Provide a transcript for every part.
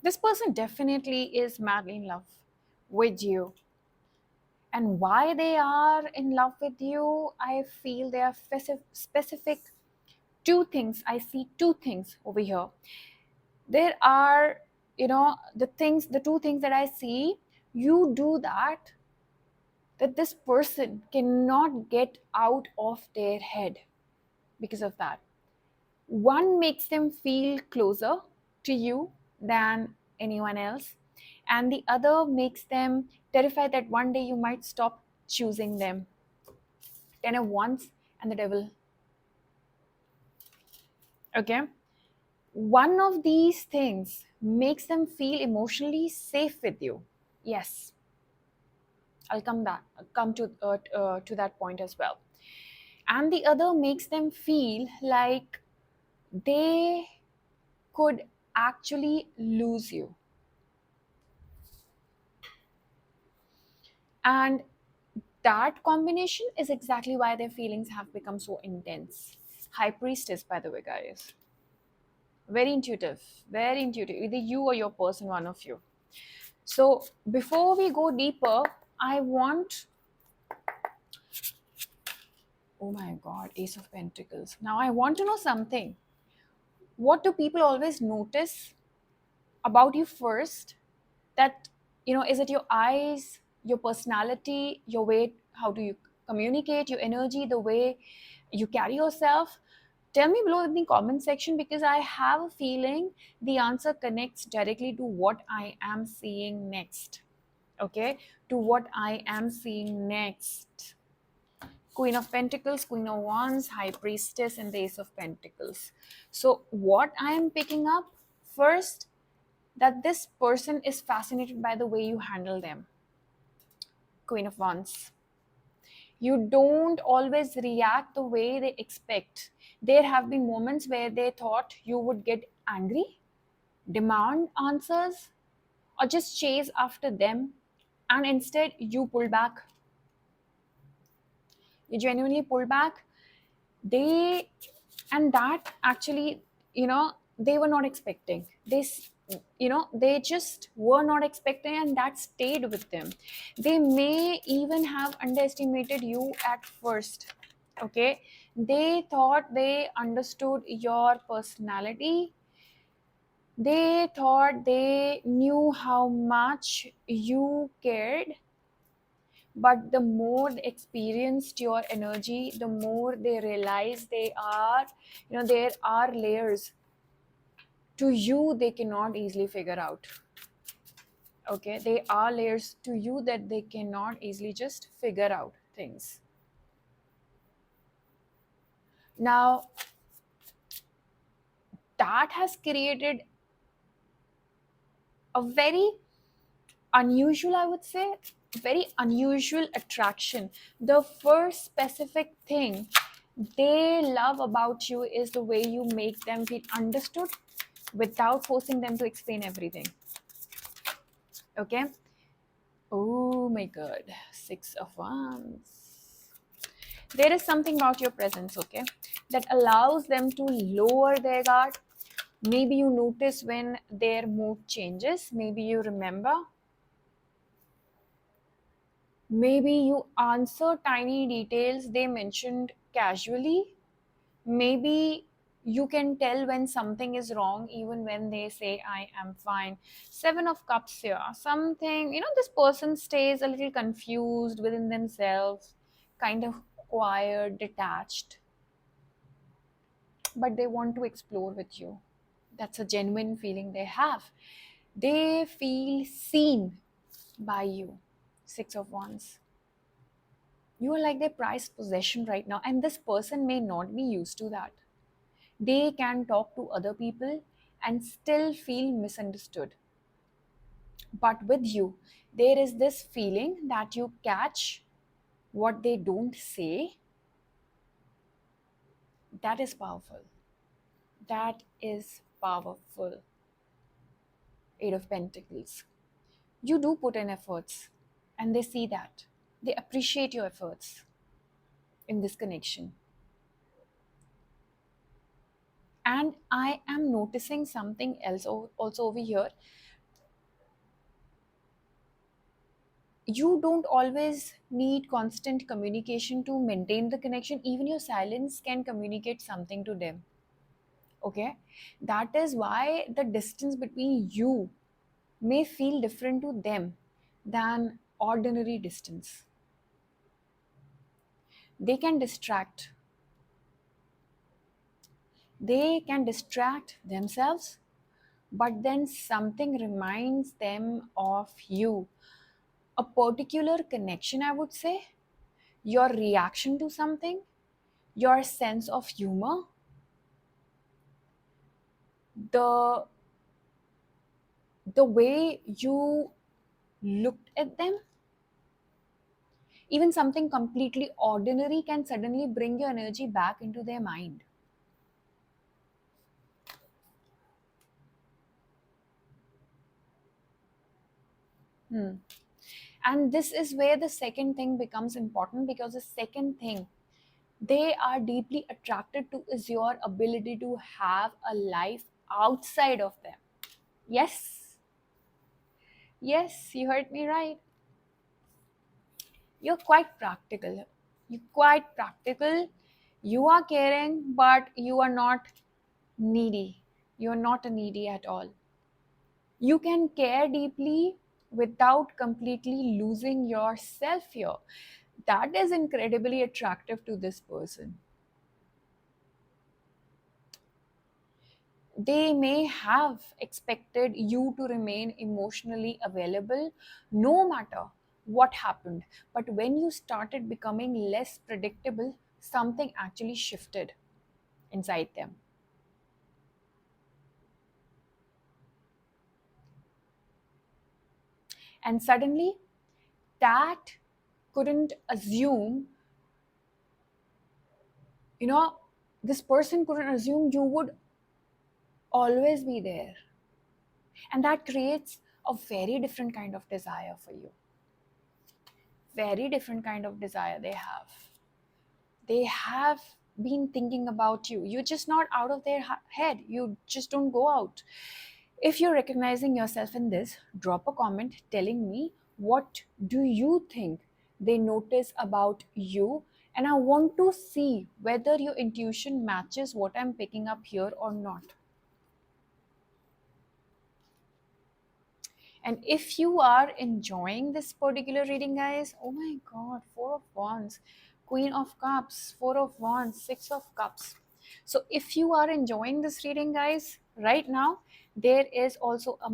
This person definitely is madly in love with you. And why they are in love with you, I feel there are specific two things. I see two things over here. There are, the two things that I see. You do that this person cannot get out of their head because of that. One makes them feel closer to you than anyone else, and the other makes them terrified that one day you might stop choosing them. Ten of Wands and the Devil. Okay, one of these things makes them feel emotionally safe with you. Yes, I'll come to that point as well. And the other makes them feel like they could actually lose you. And that combination is exactly why their feelings have become so intense. High Priestess, by the way, guys. Very intuitive, very intuitive. Either you or your person, one of you. So, before we go deeper, I want, oh my God, Ace of Pentacles. Now, I want to know something. What do people always notice about you first? That, is it your eyes, your personality, your way, how do you communicate, your energy, the way you carry yourself? Tell me below in the comment section, because I have a feeling the answer connects directly to what I am seeing next. Okay, to what I am seeing next. Queen of Pentacles, Queen of Wands, High Priestess, and the Ace of Pentacles. So what I am picking up first, that this person is fascinated by the way you handle them. Queen of Wands. You don't always react the way they expect. There have been moments where they thought you would get angry, demand answers, or just chase after them, and instead you pull back. You genuinely pull back. They, and that actually, they were not expecting this. They just were not expecting, and that stayed with them. They may even have underestimated you at first. Okay, they thought they understood your personality. They thought they knew how much you cared. But the more they experienced your energy, the more they realize there are layers to you they cannot easily figure out. Okay, they are layers to you that they cannot easily just figure out things. Now, that has created a very unusual, I would say, very unusual attraction. The first specific thing they love about you is the way you make them feel understood without forcing them to explain everything. Okay, oh my God, Six of Wands. There is something about your presence, okay, that allows them to lower their guard. Maybe you notice when their mood changes. Maybe you remember. Maybe you answer tiny details they mentioned casually. Maybe you can tell when something is wrong even when they say, I am fine. Seven of Cups here. Something, this person stays a little confused within themselves, kind of quiet, detached, but they want to explore with you. That's a genuine feeling they have. They feel seen by you. Six of Wands. You are like their prized possession right now, and this person may not be used to that. They can talk to other people and still feel misunderstood. But with you, there is this feeling that you catch what they don't say. That is powerful. That is powerful. Eight of Pentacles. You do put in efforts, and they see that. They appreciate your efforts in this connection. And I am noticing something else also over here. You don't always need constant communication to maintain the connection. Even your silence can communicate something to them. Okay, that is why the distance between you may feel different to them than ordinary distance. They can distract, they can distract themselves, but then something reminds them of you. A particular connection, I would say, your reaction to something, your sense of humor, the the way you looked at them. Even something completely ordinary can suddenly bring your energy back into their mind. Hmm. And this is where the second thing becomes important, because the second thing they are deeply attracted to is your ability to have a life outside of them. Yes, yes, you heard me right. You're quite practical. You're quite practical. You are caring, but you are not needy. You're not a needy at all. You can care deeply without completely losing yourself here. That is incredibly attractive to this person. They may have expected you to remain emotionally available no matter what happened. But when you started becoming less predictable, something actually shifted inside them. And suddenly, that couldn't assume, you know, this person couldn't assume you would always be there. And that creates a very different kind of desire for you. Very different kind of desire they have. They have been thinking about you. You're just not out of their head. You just don't go out. If you're recognizing yourself in this, drop a comment telling me what do you think they notice about you, and I want to see whether your intuition matches what I'm picking up here or not. And if you are enjoying this particular reading, guys, oh my god, Four of Wands, Queen of Cups, Four of Wands, Six of Cups. So if you are enjoying this reading, guys, right now, there is also a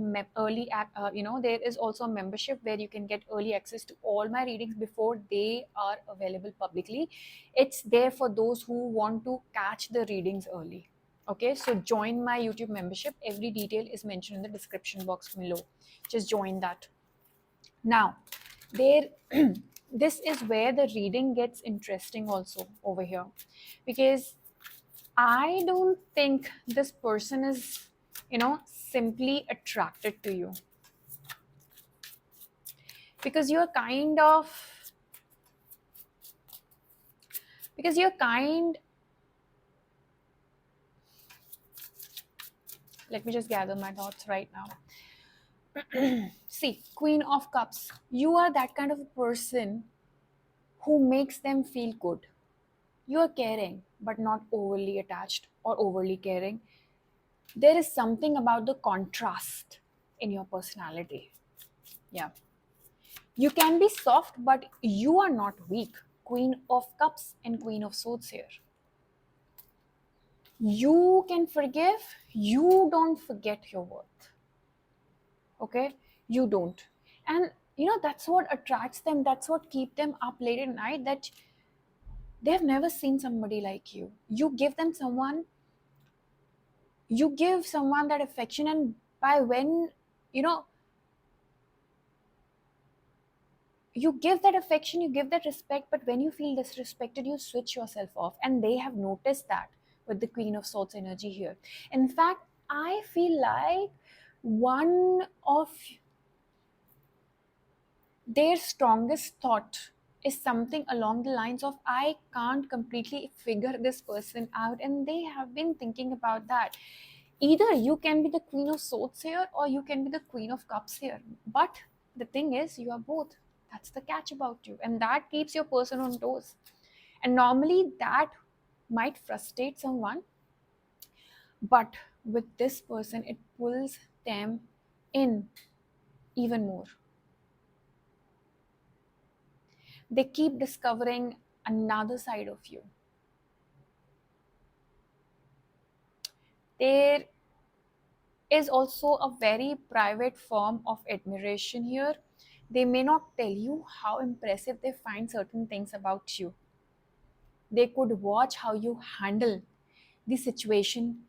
there is also a membership where you can get early access to all my readings before they are available publicly. It's there for those who want to catch the readings early. Okay, so join my YouTube membership. Every detail is mentioned in the description box below. Just join that. Now, there this is where the reading gets interesting also over here, because I don't think this person is, simply attracted to you, because you're kind. Let me just gather my thoughts right now. See, Queen of Cups, you are that kind of a person who makes them feel good. You are caring, but not overly attached or overly caring. There is something about the contrast in your personality. Yeah. You can be soft, but you are not weak. Queen of Cups and Queen of Swords here. You can forgive, you don't forget your worth. Okay? You don't. And that's what attracts them, that's what keep them up late at night, that they've never seen somebody like you. You give someone that affection, and by when you know you give that affection, you give that respect, but when you feel disrespected, you switch yourself off, and they have noticed that with the Queen of Swords energy here. In fact, I feel like one of their strongest thought is something along the lines of, I can't completely figure this person out, and they have been thinking about that. Either you can be the Queen of Swords here, or you can be the Queen of Cups here, but the thing is, you are both. That's the catch about you. And that keeps your person on toes. And normally that might frustrate someone, but with this person, it pulls them in even more. They keep discovering another side of you. There is also a very private form of admiration here. They may not tell you how impressive they find certain things about you. They could watch how you handle the situation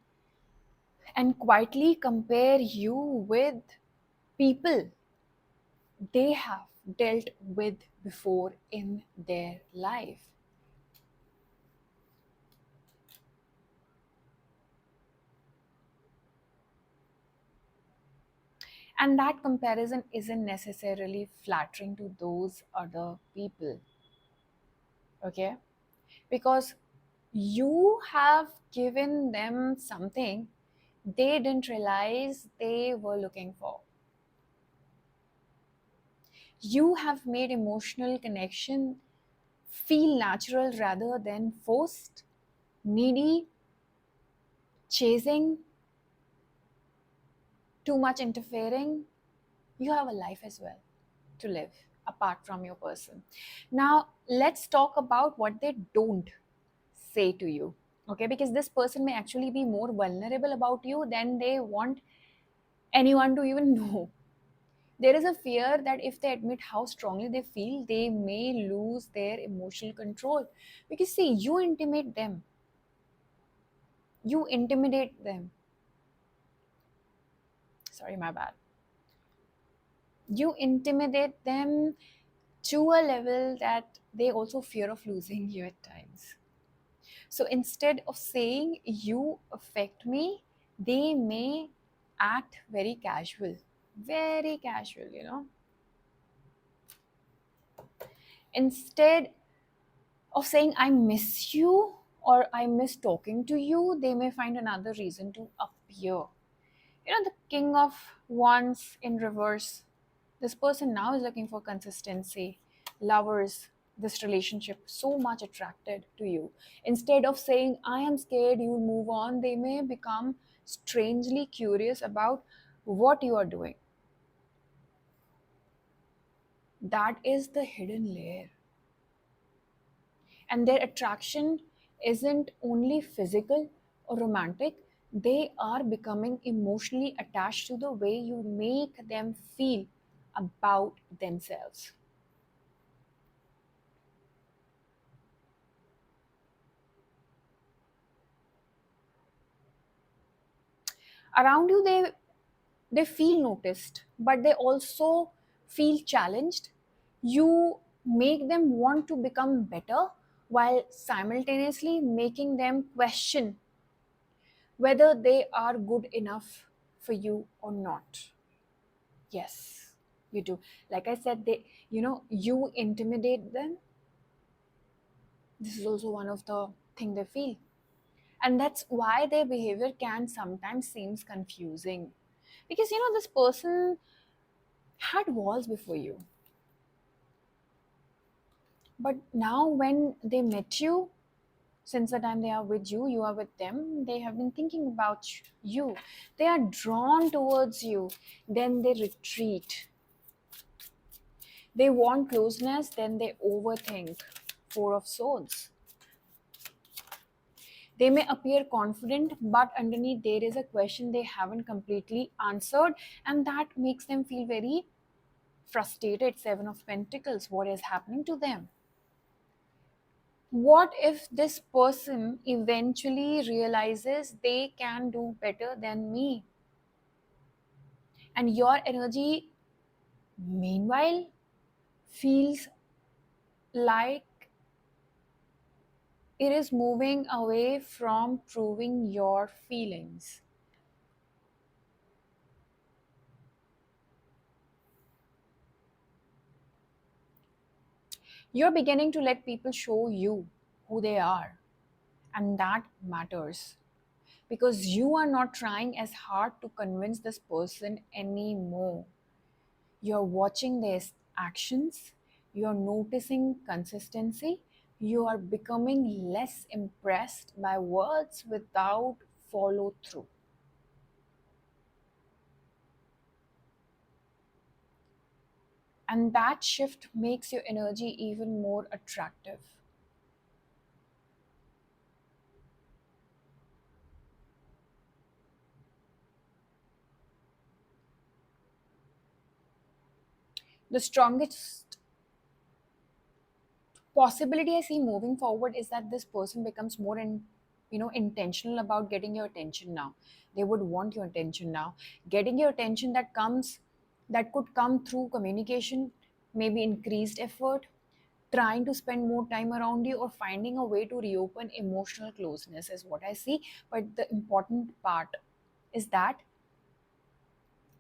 and quietly compare you with people they have dealt with before in their life. And that comparison isn't necessarily flattering to those other people, okay? Because you have given them something they didn't realize they were looking for. You have made emotional connection feel natural rather than forced, needy, chasing, too much interfering. You have a life as well to live apart from your person. Now, let's talk about what they don't say to you. Okay, because this person may actually be more vulnerable about you than they want anyone to even know. There is a fear that if they admit how strongly they feel, they may lose their emotional control. Because, see, you intimidate them, you intimidate them. Sorry, my bad. You intimidate them to a level that they also fear of losing you at times. So instead of saying you affect me, they may act very casual, Instead of saying I miss you or I miss talking to you, they may find another reason to appear. The king of wands in reverse. This person now is looking for consistency, lovers, this relationship so much attracted to you. Instead of saying, I am scared you'll move on, they may become strangely curious about what you are doing. That is the hidden layer. And their attraction isn't only physical or romantic, they are becoming emotionally attached to the way you make them feel about themselves. Around you, they feel noticed, but they also feel challenged. You make them want to become better while simultaneously making them question whether they are good enough for you or not. Yes, you do. Like I said, you intimidate them. This is also one of the thing they feel. And that's why their behavior can sometimes seems confusing. Because this person had walls before you. But now when they met you, since the time they are with you, you are with them, they have been thinking about you. They are drawn towards you, then they retreat. They want closeness, then they overthink. Four of Swords. They may appear confident, but underneath there is a question they haven't completely answered, and that makes them feel very frustrated. Seven of Pentacles. What is happening to them? What if this person eventually realizes they can do better than me? And your energy, meanwhile, feels like it is moving away from proving your feelings. You're beginning to let people show you who they are, and that matters because you are not trying as hard to convince this person anymore. You're watching their actions, you are noticing consistency, you are becoming less impressed by words without follow through. And that shift makes your energy even more attractive. The strongest possibility I see moving forward is that this person becomes more intentional about getting your attention now. They would want your attention now. Getting your attention that could come through communication, maybe increased effort, trying to spend more time around you, or finding a way to reopen emotional closeness is what I see. But the important part is that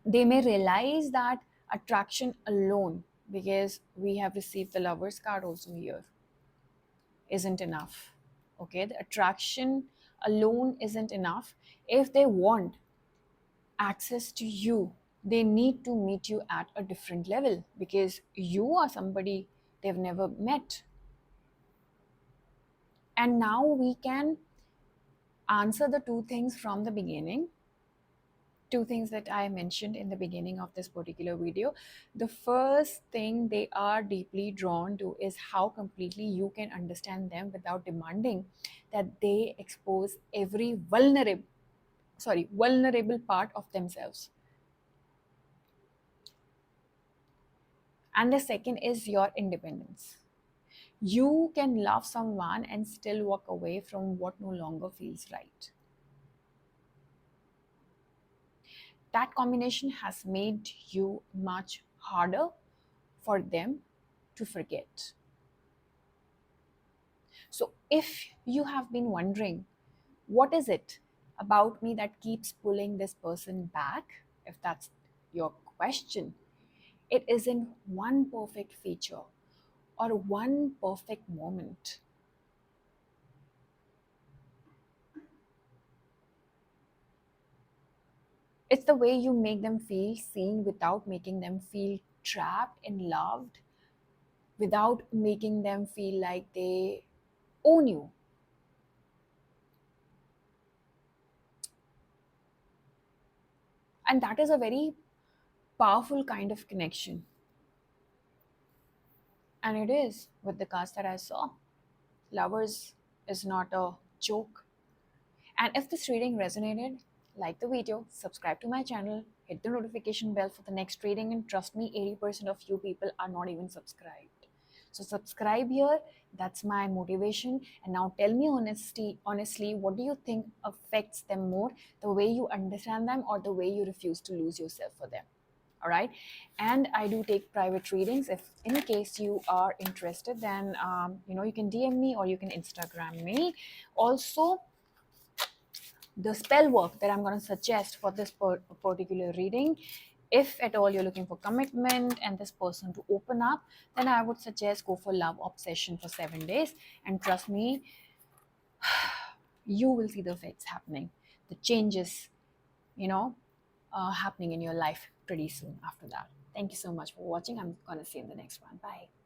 they may realize that attraction alone, because we have received the lover's card also here, isn't enough. Okay, the attraction alone isn't enough. If they want access to you, they need to meet you at a different level, because you are somebody they've never met. And now we can answer the two things from the beginning, two things that I mentioned in the beginning of this particular video. The first thing they are deeply drawn to is how completely you can understand them without demanding that they expose every vulnerable part of themselves. And the second is your independence. You can love someone and still walk away from what no longer feels right. That combination has made you much harder for them to forget. So, if you have been wondering, what is it about me that keeps pulling this person back? If that's your question, it isn't one perfect feature or one perfect moment. It's the way you make them feel seen without making them feel trapped and loved, without making them feel like they own you. And that is a very powerful kind of connection. And it is with the cast that I saw. Lovers is not a joke. And if this reading resonated, like the video, subscribe to my channel, hit the notification bell for the next reading, and trust me, 80% of you people are not even subscribed. So subscribe here. That's my motivation. And now tell me honestly, what do you think affects them more? The way you understand them or the way you refuse to lose yourself for them? All right. And I do take private readings. If in case you are interested, then you can DM me or you can Instagram me. Also, the spell work that I'm going to suggest for this particular reading, if at all you're looking for commitment and this person to open up, then I would suggest go for love obsession for 7 days. And trust me, you will see the effects happening, the changes, you know, happening in your life pretty soon after that. Thank you so much for watching. I'm going to see you in the next one. Bye.